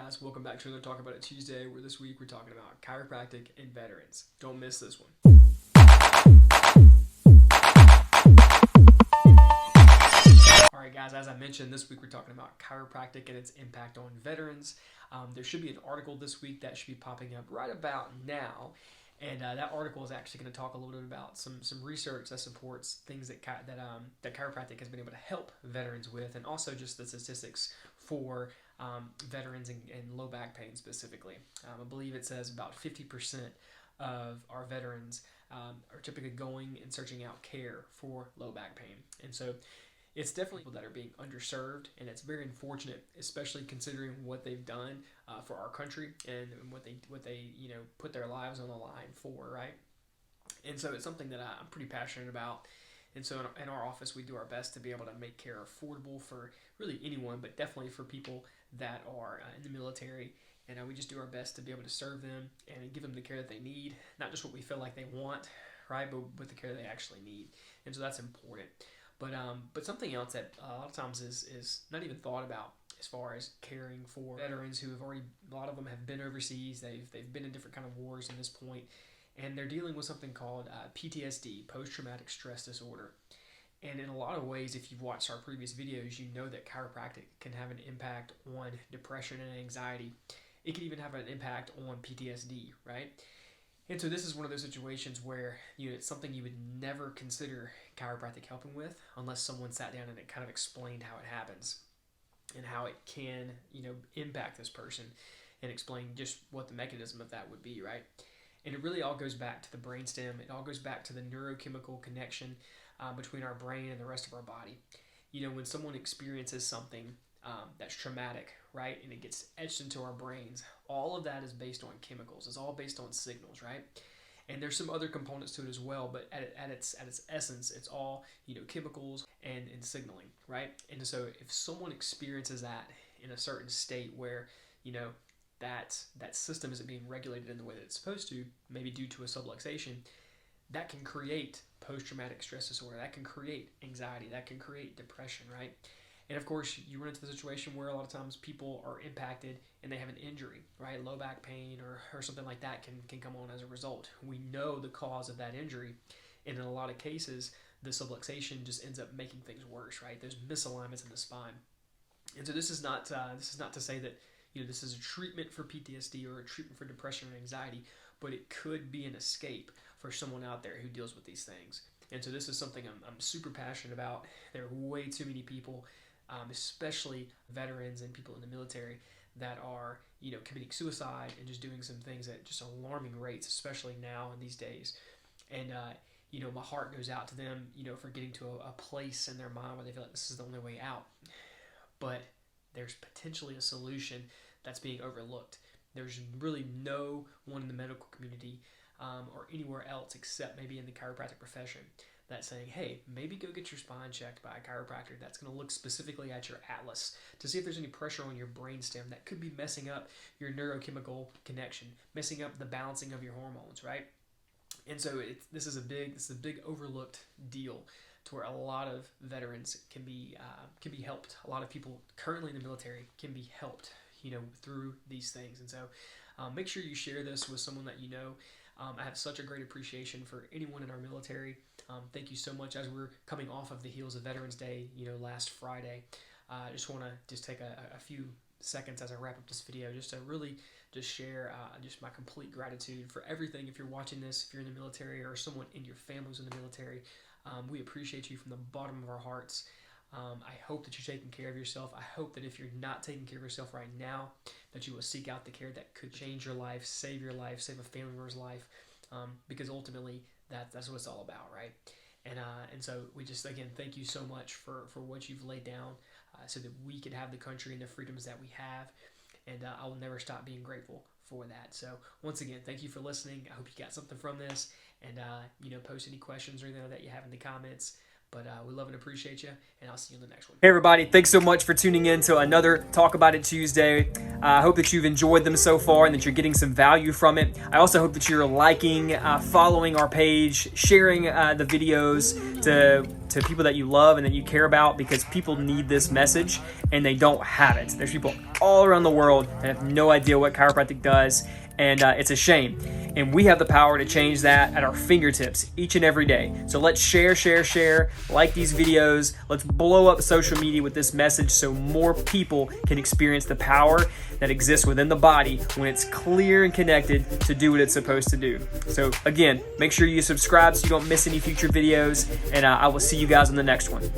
guys, welcome back to another Talk About It Tuesday, where this week we're talking about chiropractic and veterans. Don't miss this one. Alright guys, as I mentioned, this week we're talking about chiropractic and its impact on veterans. There should be an article this week that should be popping up right about now. And that article is actually going to talk a little bit about some research that supports things that chiropractic has been able to help veterans with, and also just the statistics for veterans and low back pain specifically. I believe it says about 50% of our veterans are typically going and searching out care for low back pain. And so it's definitely people that are being underserved, and it's very unfortunate, especially considering what they've done for our country and what they put their lives on the line for, right? And so it's something that I'm pretty passionate about. And so in our office, we do our best to be able to make care affordable for really anyone, but definitely for people that are in the military. And we just do our best to be able to serve them and give them the care that they need, not just what we feel like they want, right, but the care they actually need. And so that's important. But something else that a lot of times is not even thought about as far as caring for veterans who have already, a lot of them have been overseas, they've been in different kind of wars at this point, and they're dealing with something called PTSD, post-traumatic stress disorder. And in a lot of ways, if you've watched our previous videos, you know that chiropractic can have an impact on depression and anxiety. It can even have an impact on PTSD, right? And so this is one of those situations where it's something you would never consider chiropractic helping with unless someone sat down and it kind of explained how it happens and how it can, impact this person, and explain just what the mechanism of that would be, right? And it really all goes back to the brainstem. It all goes back to the neurochemical connection between our brain and the rest of our body. When someone experiences something that's traumatic, right, and it gets etched into our brains, all of that is based on chemicals. It's all based on signals, right? And there's some other components to it as well, but at its essence, it's all chemicals and signaling, right? And so if someone experiences that in a certain state where that system isn't being regulated in the way that it's supposed to, maybe due to a subluxation, that can create post-traumatic stress disorder. That can create anxiety. That can create depression, right? And of course, you run into the situation where a lot of times people are impacted and they have an injury, right? Low back pain or something like that can come on as a result. We know the cause of that injury, and in a lot of cases, the subluxation just ends up making things worse, right? There's misalignments in the spine. And so this is not to say that this is a treatment for PTSD or a treatment for depression or anxiety, but it could be an escape for someone out there who deals with these things. And so this is something I'm super passionate about. There are way too many people, especially veterans and people in the military, that are committing suicide and just doing some things at just alarming rates, especially now in these days. And my heart goes out to them, for getting to a place in their mind where they feel like this is the only way out. But there's potentially a solution that's being overlooked. There's really no one in the medical community or anywhere else except maybe in the chiropractic profession that's saying, hey, maybe go get your spine checked by a chiropractor that's going to look specifically at your atlas to see if there's any pressure on your brainstem that could be messing up your neurochemical connection, messing up the balancing of your hormones, right? And so this is a big overlooked deal to where a lot of veterans can be helped. A lot of people currently in the military can be helped, through these things. And so make sure you share this with someone that you know. I have such a great appreciation for anyone in our military. Thank you so much. As we're coming off of the heels of Veterans Day, last Friday, I just want to take a few seconds as I wrap up this video just to really just share just my complete gratitude for everything. If you're watching this, if you're in the military or someone in your family who's in the military, we appreciate you from the bottom of our hearts. I hope that you're taking care of yourself. I hope that if you're not taking care of yourself right now, that you will seek out the care that could change your life, save a family member's life, because ultimately that's what it's all about, right? And so we just, again, thank you so much for what you've laid down so that we could have the country and the freedoms that we have, and I will never stop being grateful for that. So once again, thank you for listening. I hope you got something from this, and post any questions or anything that you have in the comments. But we love and appreciate you, and I'll see you in the next one. Hey everybody, thanks so much for tuning in to another Talk About It Tuesday. I hope that you've enjoyed them so far and that you're getting some value from it. I also hope that you're liking, following our page, sharing the videos to people that you love and that you care about, because people need this message and they don't have it. There's people all around the world that have no idea what chiropractic does, and it's a shame. And we have the power to change that at our fingertips each and every day. So let's share, like these videos. Let's blow up social media with this message so more people can experience the power that exists within the body when it's clear and connected to do what it's supposed to do. So again, make sure you subscribe so you don't miss any future videos, and I will see you guys on the next one.